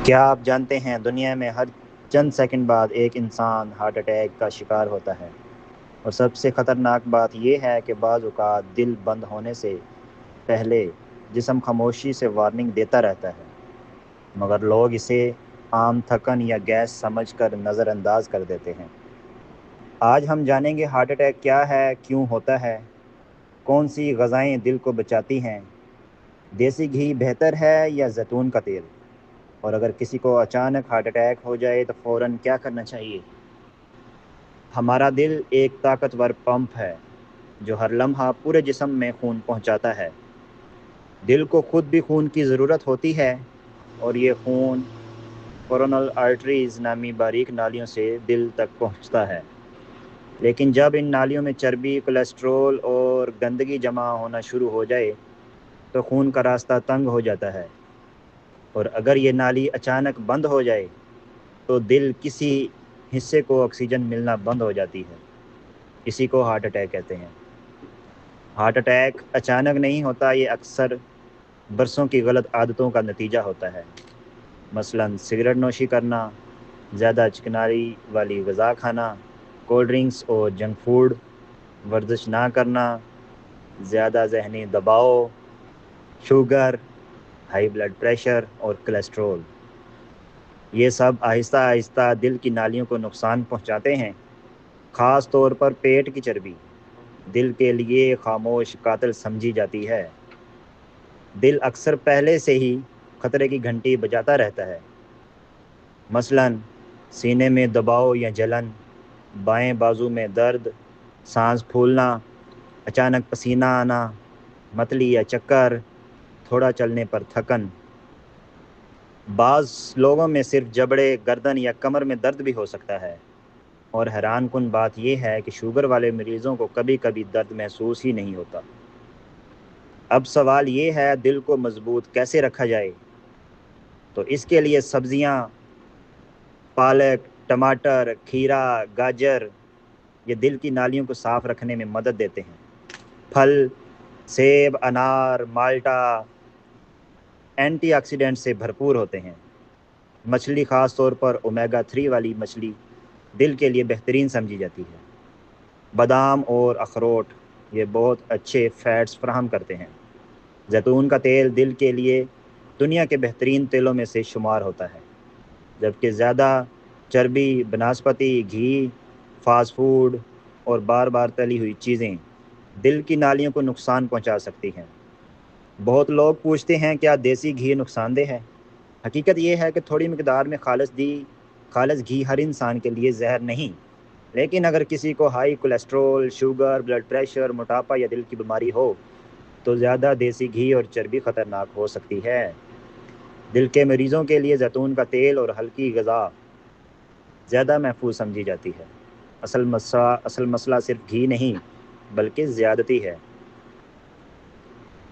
کیا آپ جانتے ہیں دنیا میں ہر چند سیکنڈ بعد ایک انسان ہارٹ اٹیک کا شکار ہوتا ہے؟ اور سب سے خطرناک بات یہ ہے کہ بعض اوقات دل بند ہونے سے پہلے جسم خاموشی سے وارننگ دیتا رہتا ہے، مگر لوگ اسے عام تھکن یا گیس سمجھ کر نظر انداز کر دیتے ہیں۔ آج ہم جانیں گے ہارٹ اٹیک کیا ہے، کیوں ہوتا ہے، کون سی غذائیں دل کو بچاتی ہیں، دیسی گھی بہتر ہے یا زیتون کا تیل، اور اگر کسی کو اچانک ہارٹ اٹیک ہو جائے تو فوراً کیا کرنا چاہیے۔ ہمارا دل ایک طاقتور پمپ ہے جو ہر لمحہ پورے جسم میں خون پہنچاتا ہے۔ دل کو خود بھی خون کی ضرورت ہوتی ہے، اور یہ خون کورونل آرٹریز نامی باریک نالیوں سے دل تک پہنچتا ہے۔ لیکن جب ان نالیوں میں چربی، کولیسٹرول اور گندگی جمع ہونا شروع ہو جائے تو خون کا راستہ تنگ ہو جاتا ہے، اور اگر یہ نالی اچانک بند ہو جائے تو دل کسی حصے کو آکسیجن ملنا بند ہو جاتی ہے۔ اسی کو ہارٹ اٹیک کہتے ہیں۔ ہارٹ اٹیک اچانک نہیں ہوتا، یہ اکثر برسوں کی غلط عادتوں کا نتیجہ ہوتا ہے، مثلاً سگریٹ نوشی کرنا، زیادہ چکنائی والی غذا کھانا، کولڈ ڈرنکس اور جنک فوڈ، ورزش نہ کرنا، زیادہ ذہنی دباؤ، شوگر، ہائی بلڈ پریشر اور کولیسٹرول۔ یہ سب آہستہ آہستہ دل کی نالیوں کو نقصان پہنچاتے ہیں، خاص طور پر پیٹ کی چربی دل کے لیے خاموش قاتل سمجھی جاتی ہے۔ دل اکثر پہلے سے ہی خطرے کی گھنٹی بجاتا رہتا ہے، مثلاً سینے میں دباؤ یا جلن، بائیں بازو میں درد، سانس پھولنا، اچانک پسینہ آنا، متلی یا چکر، تھوڑا چلنے پر تھکن۔ بعض لوگوں میں صرف جبڑے، گردن یا کمر میں درد بھی ہو سکتا ہے، اور حیران کن بات یہ ہے کہ شوگر والے مریضوں کو کبھی کبھی درد محسوس ہی نہیں ہوتا۔ اب سوال یہ ہے، دل کو مضبوط کیسے رکھا جائے؟ تو اس کے لیے سبزیاں، پالک، ٹماٹر، کھیرا، گاجر، یہ دل کی نالیوں کو صاف رکھنے میں مدد دیتے ہیں۔ پھل، سیب، انار، مالٹا اینٹی آکسیڈنٹ سے بھرپور ہوتے ہیں۔ مچھلی، خاص طور پر اومیگا 3 والی مچھلی دل کے لیے بہترین سمجھی جاتی ہے۔ بادام اور اخروٹ یہ بہت اچھے فیٹس فراہم کرتے ہیں۔ زیتون کا تیل دل کے لیے دنیا کے بہترین تیلوں میں سے شمار ہوتا ہے، جبکہ زیادہ چربی، بناسپتی گھی، فاسٹ فوڈ اور بار بار تلی ہوئی چیزیں دل کی نالیوں کو نقصان پہنچا سکتی ہیں۔ بہت لوگ پوچھتے ہیں کیا دیسی گھی نقصان دہ ہے؟ حقیقت یہ ہے کہ تھوڑی مقدار میں خالص گھی ہر انسان کے لیے زہر نہیں، لیکن اگر کسی کو high cholesterol, sugar, blood pressure, موٹاپا یا دل کی بیماری ہو تو زیادہ دیسی گھی اور چربی خطرناک ہو سکتی ہے۔ دل کے مریضوں کے لیے زیتون کا تیل اور ہلکی غذا زیادہ محفوظ سمجھی جاتی ہے۔ اصل مسئلہ صرف گھی نہیں بلکہ زیادتی ہے۔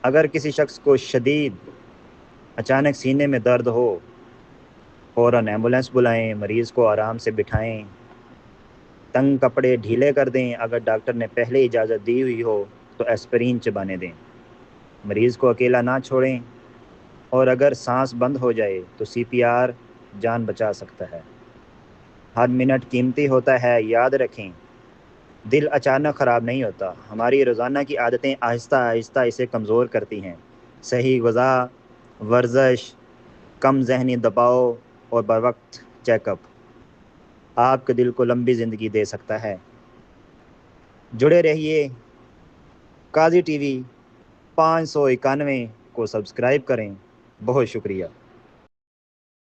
اگر کسی شخص کو شدید اچانک سینے میں درد ہو، فوراً ایمبولینس بلائیں، مریض کو آرام سے بٹھائیں، تنگ کپڑے ڈھیلے کر دیں، اگر ڈاکٹر نے پہلے اجازت دی ہوئی ہو تو ایسپرین چبانے دیں، مریض کو اکیلا نہ چھوڑیں، اور اگر سانس بند ہو جائے تو CPR جان بچا سکتا ہے۔ ہر منٹ قیمتی ہوتا ہے، یاد رکھیں، دل اچانک خراب نہیں ہوتا، ہماری روزانہ کی عادتیں آہستہ آہستہ اسے کمزور کرتی ہیں۔ صحیح غذا، ورزش، کم ذہنی دباؤ اور بروقت چیک اپ آپ کے دل کو لمبی زندگی دے سکتا ہے۔ جڑے رہیے، قاضی TV 591 کو سبسکرائب کریں۔ بہت شکریہ۔